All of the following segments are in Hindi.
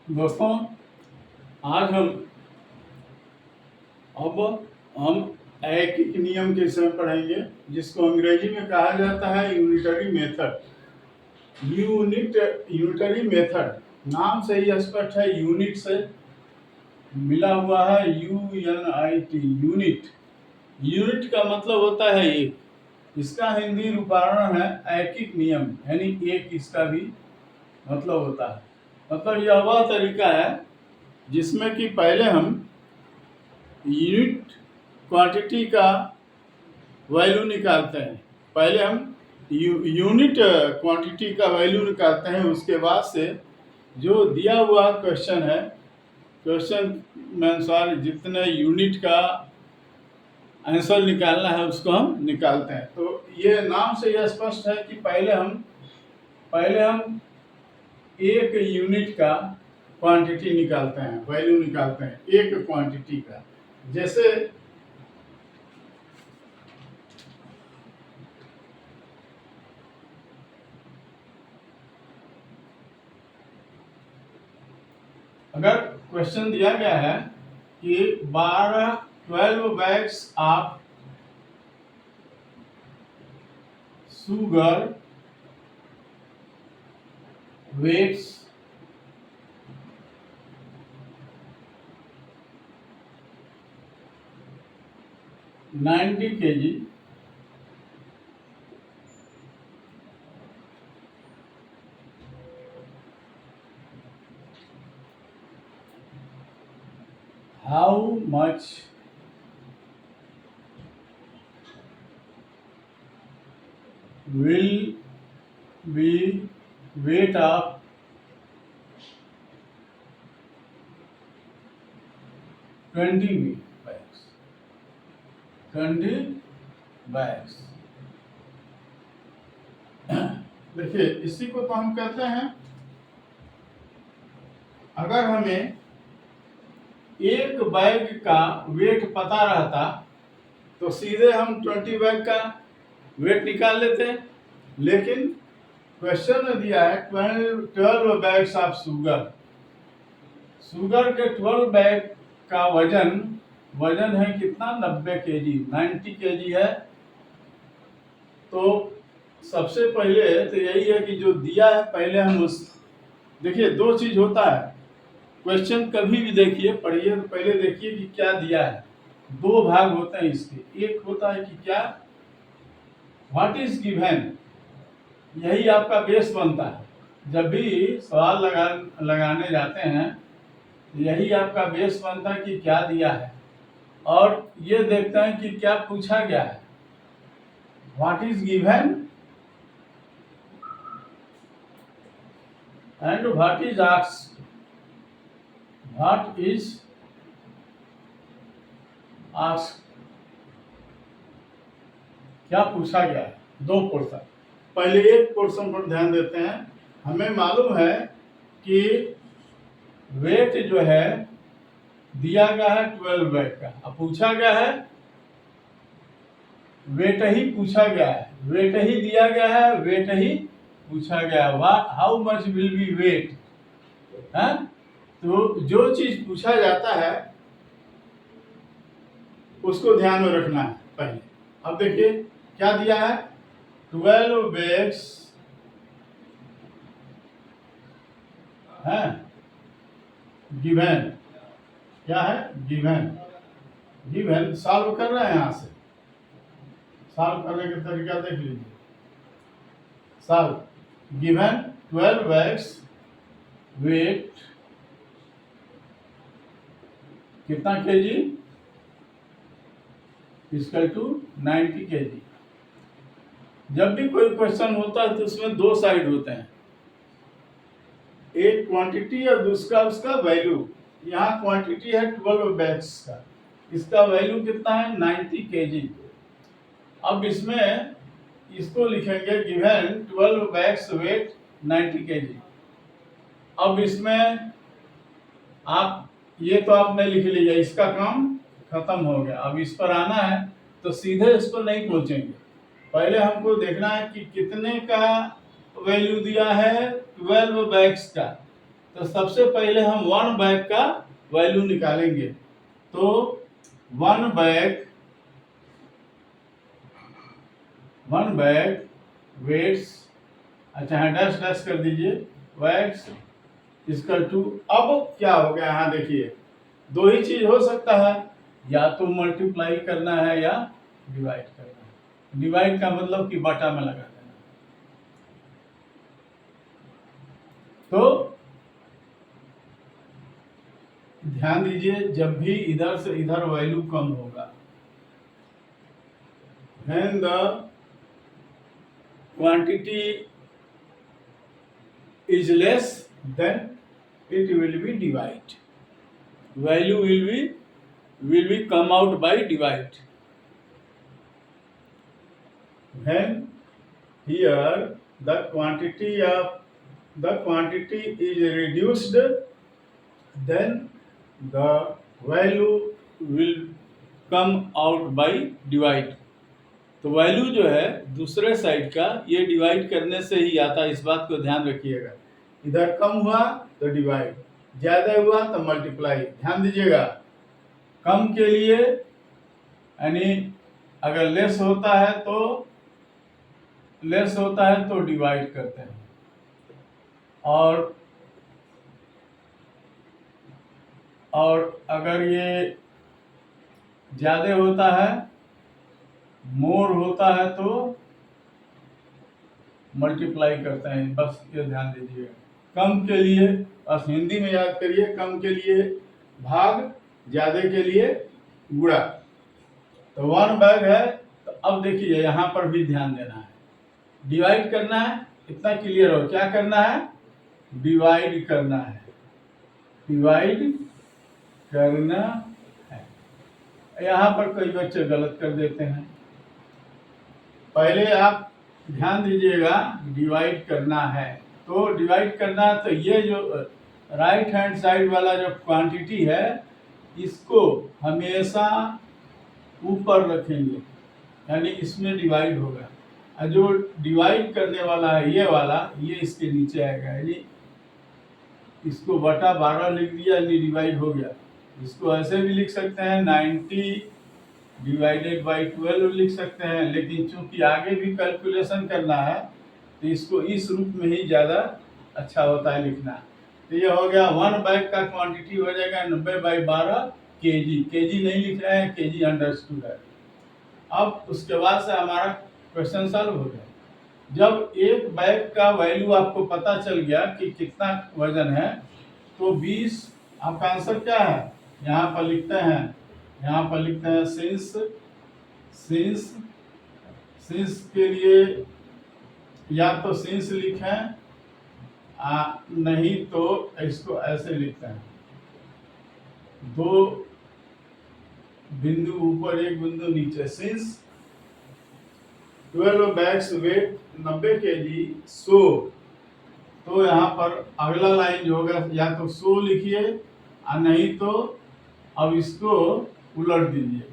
दोस्तों, आज हम ऐकिक नियम के विषय में पढ़ेंगे, जिसको अंग्रेजी में कहा जाता है यूनिटरी मेथड। यूनिटरी मेथड नाम से ही स्पष्ट है, यूनिट से मिला हुआ है, UNIT यूनिट। यूनिट का मतलब होता है एक। इसका हिंदी रूपारण है ऐकिक नियम, यानी एक इसका भी मतलब होता है। मतलब यह वह तरीका है जिसमें कि पहले हम यूनिट क्वांटिटी का वैल्यू निकालते हैं। पहले हम यूनिट क्वांटिटी का वैल्यू निकालते हैं, उसके बाद से जो दिया हुआ क्वेश्चन है, क्वेश्चन में अनुसार जितने यूनिट का आंसर निकालना है उसको हम निकालते हैं। तो ये नाम से यह स्पष्ट है कि पहले हम एक यूनिट का क्वांटिटी निकालते हैं, वैल्यू निकालते हैं एक क्वांटिटी का। जैसे अगर क्वेश्चन दिया गया है कि 12 bags of sugar weights 90 kg, how much will be weight of 20 bags? 20 bags। देखिए, इसी को तो हम कहते हैं, अगर हमें एक बैग का वेट पता रहता तो सीधे हम 20 बैग का वेट निकाल लेते। लेकिन क्वेश्चन में दिया है 12 बैग्स ऑफ शुगर के 12 बैग का वजन है कितना, 90 kg, 90 kg है। तो सबसे पहले तो यही है कि जो दिया है पहले हम देखिए, दो चीज होता है क्वेश्चन, कभी भी देखिए पढ़िए तो पहले देखिए कि क्या दिया है। दो भाग होते हैं इसके, एक होता है कि क्या, व्हाट इज गिवन, यही आपका बेस बनता है। जब भी सवाल लगाने जाते हैं यही आपका बेस बनता है कि क्या दिया है, और ये देखते हैं कि क्या पूछा गया है। What is given and what is asked. What is asked, क्या पूछा गया है। दो पोर्शन, पहले एक पोर्शन पर ध्यान देते हैं। हमें मालूम है कि वेट जो है दिया गया है 12 बैग का, अब पूछा गया है वेट ही पूछा गया है, वेट ही दिया गया है, वेट ही पूछा गया है। How much will be weight है। तो जो चीज पूछा जाता है उसको ध्यान में रखना है पहले। अब देखिए क्या दिया है, 12 बैग्स है गिवन। क्या है, गिवन सॉल्व कर रहे हैं। यहाँ से सॉल्व करने का तरीका देख लीजिए। सॉल्व, गिवन 12 बैग्स वेट कितना केजी, इक्वल टू 90 kg। जब भी कोई क्वेश्चन होता है तो उसमें दो साइड होते हैं, एक क्वांटिटी और दूसरा उसका वैल्यू। यहाँ क्वांटिटी है 12 बैग्स का, इसका वैल्यू कितना है, 90 kg। अब इसमें इसको लिखेंगे गिवन 12 बैग्स वेट 90 kg। अब इसमें आप ये तो आपने लिख लिया, इसका काम खत्म हो गया। अब इस पर आना है तो सीधे इस पर नहीं पहुंचेंगे, पहले हमको देखना है कि कितने का वैल्यू दिया है, 12 बैग्स का। तो सबसे पहले हम 1 बैग का वैल्यू निकालेंगे। तो 1 बैग वेट्स, अच्छा हाँ डैश डैश कर दीजिए, वैट्स इक्वल टू, अब क्या हो गया यहाँ देखिए, दो ही चीज हो सकता है, या तो मल्टीप्लाई करना है या डिवाइड करना है। डिवाइड का मतलब कि बटा में लगा देना। तो ध्यान दीजिए, जब भी इधर से इधर वैल्यू कम होगा, when the quantity is less, then it will be divide. Value will be come out by divide. When here the quantity is reduced, then the value will come out by divide. तो वैल्यू जो है दूसरे साइड का ये डिवाइड करने से ही आता है, इस बात को ध्यान रखिएगा। इधर कम हुआ तो डिवाइड, ज्यादा हुआ तो मल्टीप्लाई। ध्यान दीजिएगा, कम के लिए यानी अगर लेस होता है तो डिवाइड करते हैं, और अगर ये ज्यादा होता है, मोर होता है, तो मल्टीप्लाई करते हैं। बस ये ध्यान दीजिएगा। कम के लिए बस हिंदी में याद करिए, कम के लिए भाग, ज्यादा के लिए गुणा। तो 1 बैग है, तो अब देखिए यहाँ पर भी ध्यान देना है, डिवाइड करना है। इतना क्लियर हो, क्या करना है, डिवाइड करना है, डिवाइड करना है। यहाँ पर कई बच्चे गलत कर देते हैं। पहले आप ध्यान दीजिएगा, डिवाइड करना है, तो डिवाइड करना है, तो ये जो राइट हैंड साइड वाला जो क्वांटिटी है, इसको हमेशा ऊपर रखेंगे, यानी इसमें डिवाइड होगा। और जो डिवाइड करने वाला है ये वाला, ये इसके नीचे आएगा, यानी इसको बटा 12 लिख दिया, यानी डिवाइड हो गया। इसको ऐसे भी लिख सकते हैं, 90 डिवाइडेड बाई 12 लिख सकते हैं, लेकिन चूंकि आगे भी कैलकुलेशन करना है तो इसको इस रूप में ही ज़्यादा अच्छा होता है लिखना। तो ये हो गया 1 बैग का क्वांटिटी हो जाएगा 90/12 kg। kg नहीं लिख रहे हैं, kg अंडरस्टूड है। अब उसके बाद से हमारा क्वेश्चन सॉल्व हो गया। जब एक बैग का वैल्यू आपको पता चल गया कि कितना वजन है, तो 20 आपका आंसर क्या है, यहाँ पर लिखते हैं सिंस के लिए या तो सिंस लिखें, नहीं तो इसको ऐसे लिखते हैं, 2 बिंदु ऊपर 1 बिंदु नीचे। सिंस 12 बैग्स वेट 90 kg, सो, तो यहाँ पर अगला लाइन जो होगा, या तो सो लिखिए, नहीं तो अब इसको उलट दीजिए,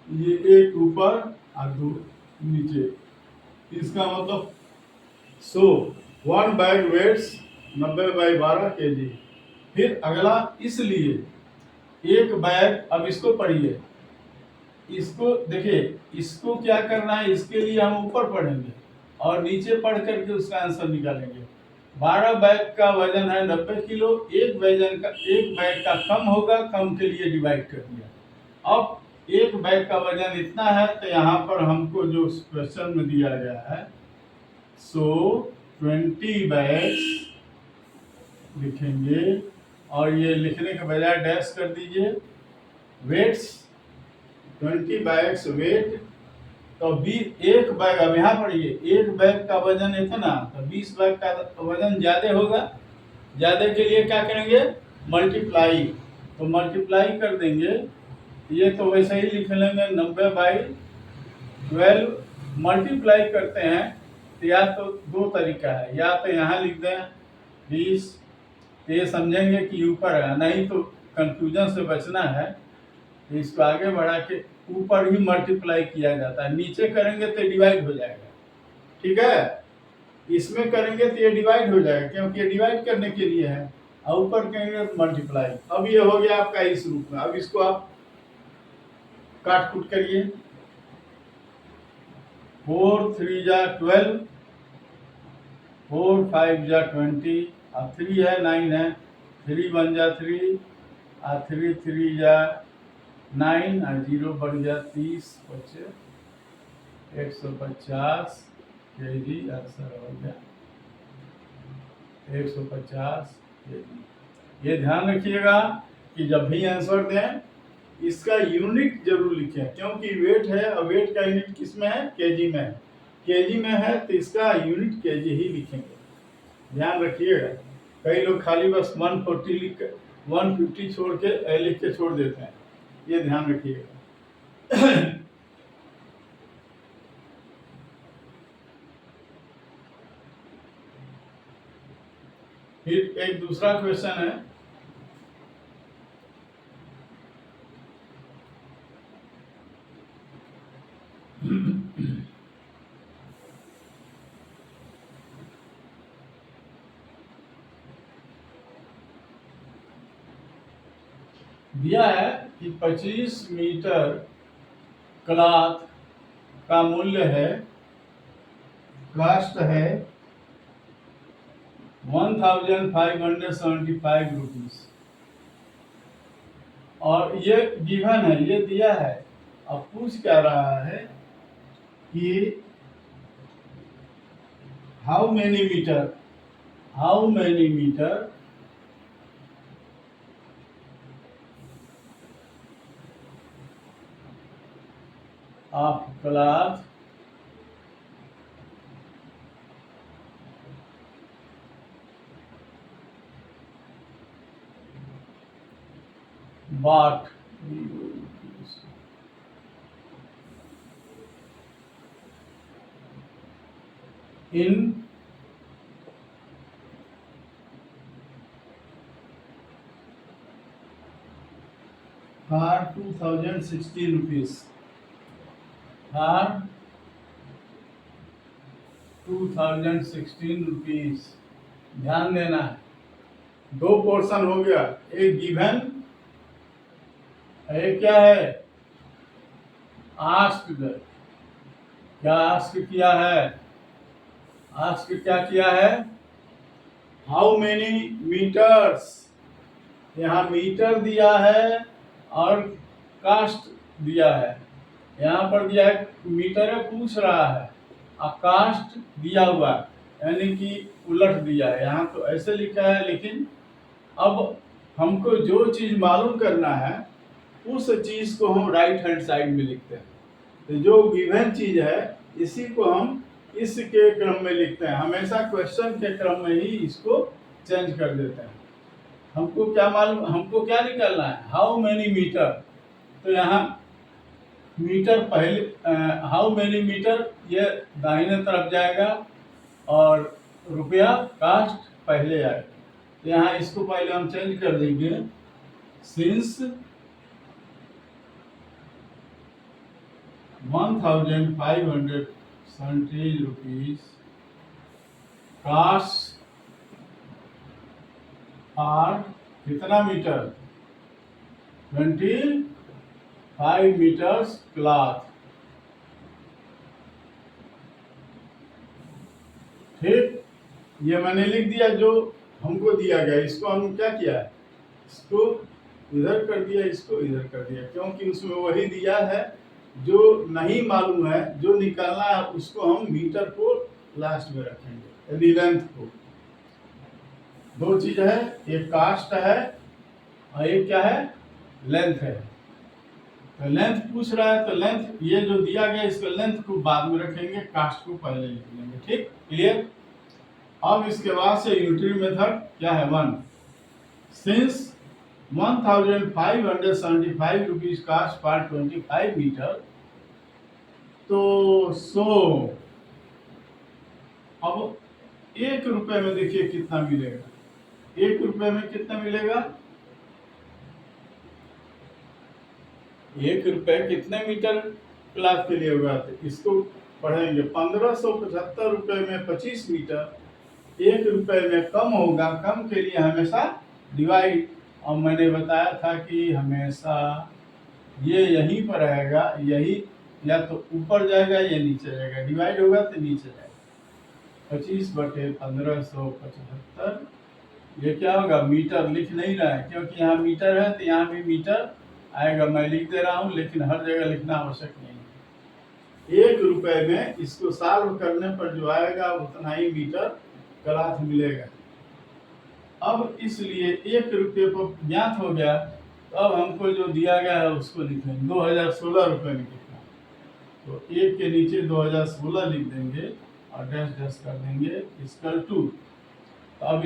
ये 1 ऊपर और 2 नीचे। इसका मतलब सो 1 बैग वेट्स 90/12 kg। फिर अगला, इसलिए 1 बैग, अब इसको पढ़िए, इसको देखिए, इसको क्या करना है, इसके लिए हम ऊपर पढ़ेंगे और नीचे पढ़ करके उसका आंसर निकालेंगे। 12 बैग का वजन है 90 किलो, एक बैग का कम होगा, कम के लिए डिवाइड कर दिया। अब 1 बैग का वजन इतना है, तो यहाँ पर हमको जो क्वेश्चन में दिया गया है, सो 20 बैग्स लिखेंगे, और ये लिखने के बजाय डैश कर दीजिए, वेट्स 20 बैग्स वेट, तो 1 बैग, अब यहाँ पढ़िए, 1 बैग का वजन इतना, तो 20 बैग का वजन ज्यादा होगा। ज्यादा के लिए क्या करेंगे, मल्टीप्लाई, तो मल्टीप्लाई कर देंगे। ये तो वैसे ही लिख लेंगे 90/12। मल्टीप्लाई करते हैं तो या तो 2 तरीका है, या तो यहाँ लिख दें 20, तो ये समझेंगे कि ऊपर है, नहीं तो कंफ्यूजन से बचना है, तो इसको आगे बढ़ा के ऊपर ही मल्टीप्लाई किया जाता है, नीचे करेंगे तो डिवाइड हो जाएगा, ठीक है। इसमें करेंगे तो ये डिवाइड हो जाएगा क्योंकि ये डिवाइड करने के लिए है, और ऊपर करेंगे तो मल्टीप्लाई। अब ये हो गया आपका इस रूप में। अब इसको आप काट कूट करिए। 4 3 जा 12, 4 5 जा 20, और 3 है 9 है, 3 1 जा 3, और 3 3 जा 9, और 0 बढ़ गया 30, बचे 150 kg। आंसर हो गया 150 kg। ये ध्यान रखिएगा कि जब भी आंसर दें इसका यूनिट जरूर लिखें, क्योंकि वेट है और वेट का यूनिट किस में है, केजी में है। केजी में है तो इसका यूनिट केजी ही लिखेंगे, ध्यान रखिएगा। कई लोग खाली बस 140 लिख 150 छोड़ के लिख के छोड़ देते हैं, ये ध्यान रखिएगा। फिर एक दूसरा क्वेश्चन है, दिया है कि 25 मीटर क्लॉथ का मूल्य है, कॉस्ट है 1575 रुपीज, और ये गिवन है, ये दिया है। अब पूछ क्या रहा है कि how many meter of cloth bought in for 2016 rupees, for 2016 rupees. ध्यान देना है, दो पोर्शन हो गया, एक गिवन, एक क्या है, आस्क्ड। क्या आस्क किया है, आस्क क्या किया है, हाउ मेनी मीटर्स, यहाँ मीटर दिया है और कास्ट दिया है। यहाँ पर दिया है मीटर है, पूछ रहा है, और कास्ट दिया हुआ है, यानी कि उलट दिया है। यहाँ तो ऐसे लिखा है, लेकिन अब हमको जो चीज मालूम करना है उस चीज को हम राइट हैंड साइड में लिखते हैं। तो जो गिवन चीज है इसी को हम इसके क्रम में लिखते हैं, हमेशा क्वेश्चन के क्रम में ही इसको चेंज कर देते हैं। हमको क्या मालूम, हमको क्या निकालना है, हाउ मेनी मीटर। तो यहाँ मीटर पहले, हाउ मेनी मीटर ये दाहिने तरफ जाएगा और रुपया कास्ट पहले आएगा। तो यहाँ इसको पहले हम चेंज कर देंगे, सिंस 1570 रुपीज कास्ट फॉर कितना मीटर, 25 मीटर्स क्लॉथ। ठीक, ये मैंने लिख दिया जो हमको दिया गया। इसको हम क्या किया है, इसको इधर कर दिया, इसको इधर कर दिया, क्योंकि उसमें वही दिया है। जो नहीं मालूम है, जो निकालना है, उसको हम मीटर को लास्ट में रखेंगे, यदि लेंथ को। दो चीज है, एक कास्ट है और एक क्या है, लेंथ है। तो लेंथ पूछ रहा है, तो लेंथ ये जो दिया गया इसको लेंथ को बाद में रखेंगे, कास्ट को पहले लिख लेंगे। ठीक, क्लियर। अब इसके बाद से यूनिटरी मेथड क्या है, 1, since 1575 rupees cost for 25 meter. तो सो अब 1 रुपए में देखिए कितना मिलेगा, 1 रुपए में कितना मिलेगा, 1 रुपये कितने मीटर क्लॉथ के लिए होगा, तो इसको पढ़ेंगे 1575 रुपये में 25 मीटर, 1 रुपये में कम होगा, कम के लिए हमेशा डिवाइड। और मैंने बताया था कि हमेशा ये यहीं पर रहेगा, यही या तो ऊपर जाएगा या नीचे जाएगा, डिवाइड होगा तो नीचे जाएगा। 25/1575, ये क्या होगा, मीटर लिख नहीं रहा है क्योंकि यहाँ मीटर है तो यहाँ भी मीटर आएगा, मैं लिख दे रहा हूँ लेकिन हर जगह लिखना आवश्यक नहीं है। 1 रुपये में इसको सॉल्व करने पर जो आएगा उतना ही मीटर क्लॉथ मिलेगा। अब इसलिए 1 रुपये को ज्ञात हो गया, तो अब हमको जो दिया गया है उसको लिखेंगे 2016 रुपये में कितना, तो 1 के नीचे 2016 लिख देंगे और डैश डैश कर देंगे इक्वल टू। तो अब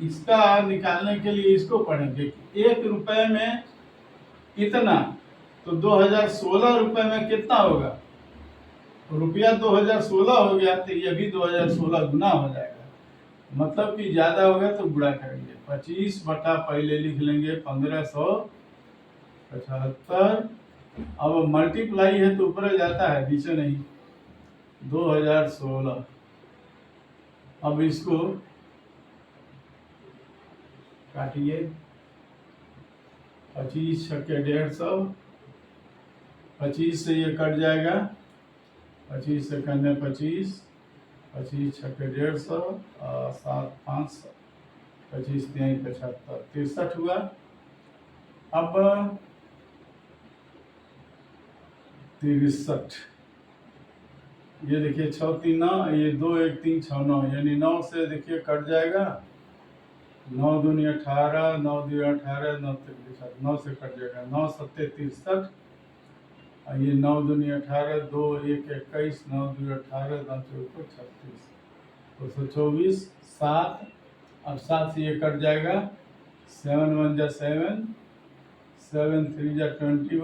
इसका निकालने के लिए इसको पढ़ेंगे 1 रुपये में इतना, तो 2016 रुपये में कितना होगा, तो रुपया 2016 हो गया तो ये भी 2016 गुना हो जाएगा, मतलब कि ज़्यादा होगा तो गुणा करेंगे। 25 बटा पहले लिख लेंगे 1575, अब मल्टीप्लाई है तो ऊपर जाता है नीचे नहीं, 2016। अब इसको काटिए, 25 छक्के 150, 25 से ये कट जाएगा, 25 से करने 25, 25 छक्के 150 और 7 500, 25 3 75, 63 हुआ। अब 63, ये देखिए 6 3 9, ये 2 1 3 6 9, यानी 9 से देखिए कट जाएगा, 9 दूनी 18, 9 दूनी 18, 9 3 9 से कट जाएगा, 9 7 63, और ये 9 दूनी 18, 2 1 21, 9 दूनी 18, 9 4 36, 224, 7, अब 7 से ये कट जाएगा, 7 1 जा 7, 7 3 जा 21,